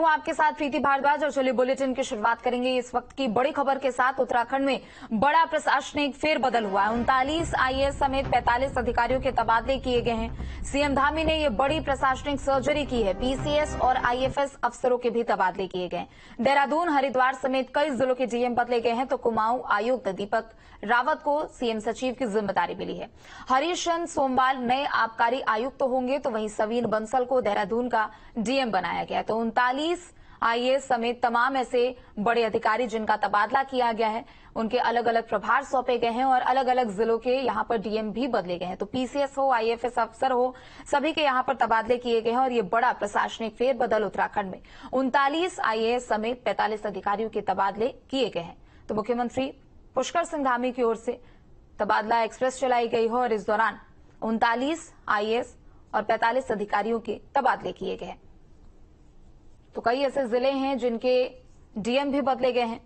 हूं आपके साथ प्रीति भारद्वाज और चलिए बुलेटिन की शुरुआत करेंगे इस वक्त की बड़ी खबर के साथ। उत्तराखंड में बड़ा प्रशासनिक फेरबदल हुआ है। 39 आईएएस समेत 45 अधिकारियों के तबादले किए गए हैं। सीएम धामी ने ये बड़ी प्रशासनिक सर्जरी की है। पीसीएस और आईएफएस अफसरों के भी तबादले किए गए। देहरादून, हरिद्वार समेत कई जिलों के डीएम बदले गए हैं तो कुमाऊं आयुक्त दीपक रावत को सीएम सचिव की जिम्मेदारी मिली है। हरीश चंद्र सोमवाल नए आबकारी आयुक्त तो होंगे, तो वहीं सवीन बंसल को देहरादून का डीएम बनाया गया। तो 39 आईएएस समेत तमाम ऐसे बड़े अधिकारी जिनका तबादला किया गया है, उनके अलग अलग प्रभार सौंपे गए हैं और अलग अलग जिलों के यहां पर डीएम भी बदले गए हैं। तो पीसीएस हो, आईएफएस अफसर हो, सभी के यहां पर तबादले किए गए हैं और ये बड़ा प्रशासनिक फेरबदल उत्तराखंड में 39 आईएएस समेत 45 अधिकारियों के तबादले किए गए हैं। तो मुख्यमंत्री पुष्कर सिंह धामी की ओर से तबादला एक्सप्रेस चलाई गई है और इस दौरान 39 आईएएस और 45 अधिकारियों के तबादले किए गए हैं। तो कई ऐसे जिले हैं जिनके डीएम भी बदले गए हैं।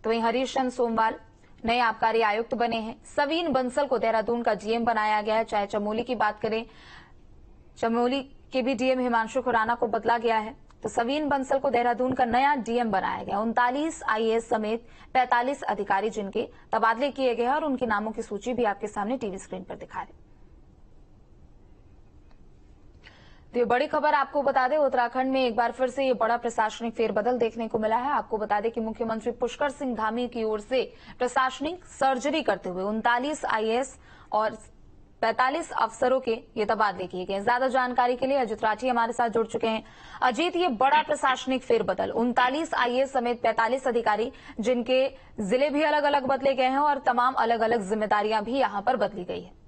तो वहीं हरीश चंद्र सोमवाल नए आबकारी आयुक्त बने हैं। सवीन बंसल को देहरादून का डीएम बनाया गया है। चाहे चमोली की बात करें, चमोली के भी डीएम हिमांशु खुराना को बदला गया है। तो सवीन बंसल को देहरादून का नया डीएम बनाया गया। 39 आईएएस समेत 45 अधिकारी जिनके तबादले किए गए हैं और उनके नामों की सूची भी आपके सामने टीवी स्क्रीन पर दिखा रहे। तो ये बड़ी खबर आपको बता दें, उत्तराखंड में एक बार फिर से ये बड़ा प्रशासनिक फेरबदल देखने को मिला है। आपको बता दें कि मुख्यमंत्री पुष्कर सिंह धामी की ओर से प्रशासनिक सर्जरी करते हुए 39 आईएएस और 45 अफसरों के ये तबादले किए गए। ज्यादा जानकारी के लिए अजीत राठी हमारे साथ जुड़ चुके हैं। अजीत, ये बड़ा प्रशासनिक फेरबदल 39 आईएएस समेत 45 अधिकारी जिनके जिले भी अलग अलग बदले गए हैं और तमाम अलग अलग जिम्मेदारियां भी यहां पर बदली गई है।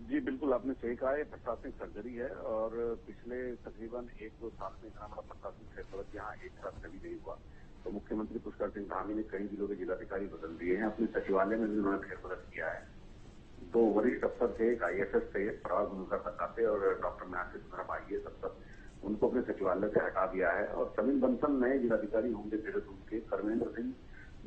जी बिल्कुल, आपने सही कहा, ये प्रशासनिक सर्जरी है और पिछले तकरीबन 1-2 साल में इतना बड़ा प्रशासनिक फेरबदल यहाँ एक साथ कभी नहीं हुआ। तो मुख्यमंत्री पुष्कर सिंह धामी ने कई जिलों के जिलाधिकारी बदल दिए हैं। अपने सचिवालय में भी उन्होंने फेरबदल किया है। 2 वरिष्ठ अफसर थे, एक आईएफएस थे, प्रभाग मुखर्जी थे और डॉक्टर मीनाक्षी सुंदरम आईएएस अफसर, उनको अपने सचिवालय से हटा दिया है। और सवीन बंसल नए जिलाधिकारी होंगे देहरादून के। धर्मेंद्र सिंह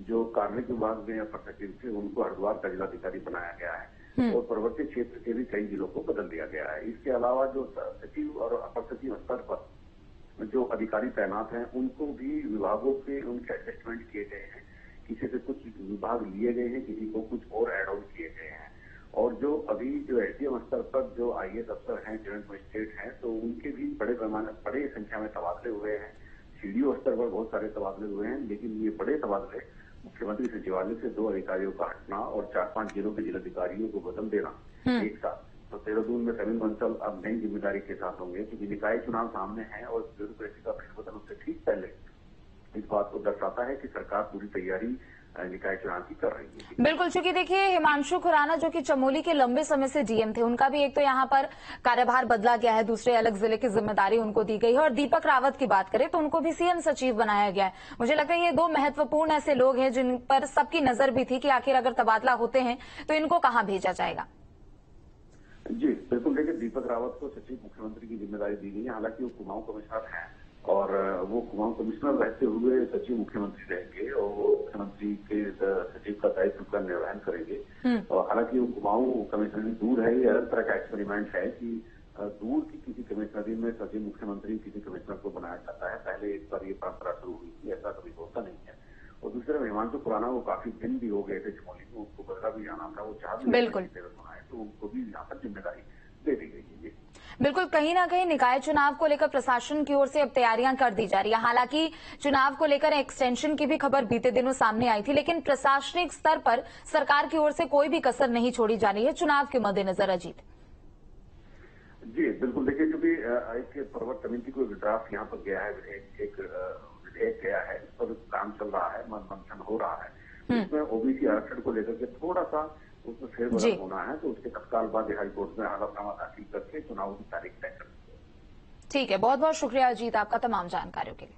जो कार्मिक विभाग में अपर सचिव थे, उनको हरिद्वार का जिलाधिकारी बनाया गया है और पर्वतीय क्षेत्र के भी कई जिलों को बदल दिया गया है। इसके अलावा जो सचिव और अपर सचिव स्तर पर जो अधिकारी तैनात हैं, उनको भी विभागों के उनके एडजस्टमेंट किए गए हैं। किसी से कुछ विभाग लिए गए हैं, किसी को कुछ और एड ऑन किए गए हैं। और जो अभी जो एसडीएम स्तर पर जो आईएएस अफसर हैं, जॉइंट मजिस्ट्रेट हैं, तो उनके भी बड़े संख्या में तबादले हुए हैं। सीडीओ स्तर पर बहुत सारे तबादले हुए हैं, लेकिन ये बड़े तबादले मुख्यमंत्री सचिवालय से 2 अधिकारियों का हटना और 4-5 जिलों के जिलाधिकारियों को बदल देना एक साथ। तो देहरादून में सवीन बंसल अब नई जिम्मेदारी के साथ होंगे, क्योंकि निकाय चुनाव सामने है और ब्यूरोक्रेसी का फेरबदल उससे ठीक पहले इस बात को दर्शाता है कि सरकार पूरी तैयारी निकाय चुनाव की कर रही है। बिल्कुल, चूंकि देखिए हिमांशु खुराना जो कि चमोली के लंबे समय से डीएम थे, उनका भी एक तो यहाँ पर कार्यभार बदला गया है, दूसरे अलग जिले की जिम्मेदारी उनको दी गई है। और दीपक रावत की बात करें तो उनको भी सीएम सचिव बनाया गया है। मुझे लगता है ये 2 महत्वपूर्ण ऐसे लोग हैं जिन पर सबकी नजर भी थी कि आखिर अगर तबादला होते हैं तो इनको कहाँ भेजा जाएगा। जी बिल्कुल, देखिए दीपक रावत को सचिव मुख्यमंत्री की जिम्मेदारी दी गई है। हालांकि वो कुमाऊं कमिश्नर हैं और वो कुमाऊं कमिश्नर रहते हुए सचिव मुख्यमंत्री रहेंगे और वो मुख्यमंत्री के सचिव का दायित्व का निर्वहन करेंगे। और हालांकि वो कुमाऊं कमिश्नरी दूर है, ये अलग तरह का एक्सपेरिमेंट है कि दूर की किसी कमिश्नरी में सचिव मुख्यमंत्री किसी कमिश्नर को बनाया जाता है। पहले एक बार ये परंपरा शुरू हुई थी, ऐसा कभी होता नहीं है। और दूसरे में हिमांशु खुराना वो काफी दिन भी हो गए थे चमोली में, उनको बदला भी जाना था, वो चाह भी बनाए, तो उनको भी यहाँ पर जिम्मेदारी दे दी गई है। बिल्कुल, कहीं ना कहीं निकाय चुनाव को लेकर प्रशासन की ओर से अब तैयारियां कर दी जा रही है। हालांकि चुनाव को लेकर एक्सटेंशन की भी खबर बीते दिनों सामने आई थी, लेकिन प्रशासनिक स्तर पर सरकार की ओर से कोई भी कसर नहीं छोड़ी जा रही है चुनाव के मद्देनजर। अजीत जी बिल्कुल, देखिए क्योंकि एक पर्वत समिति को ड्राफ्ट यहाँ पर गया है, एक विधेयक गया है, इस पर काम चल रहा है, मंथन हो रहा है। इसमें ओबीसी आरक्षण को लेकर के थोड़ा सा उसमें फेरबदल होना है, तो उसके तत्काल बाद हाईकोर्ट में हलफनामा दाखिल करके चुनाव की तारीख तय कर दी है। ठीक है, बहुत बहुत शुक्रिया अजीत आपका तमाम जानकारियों के लिए।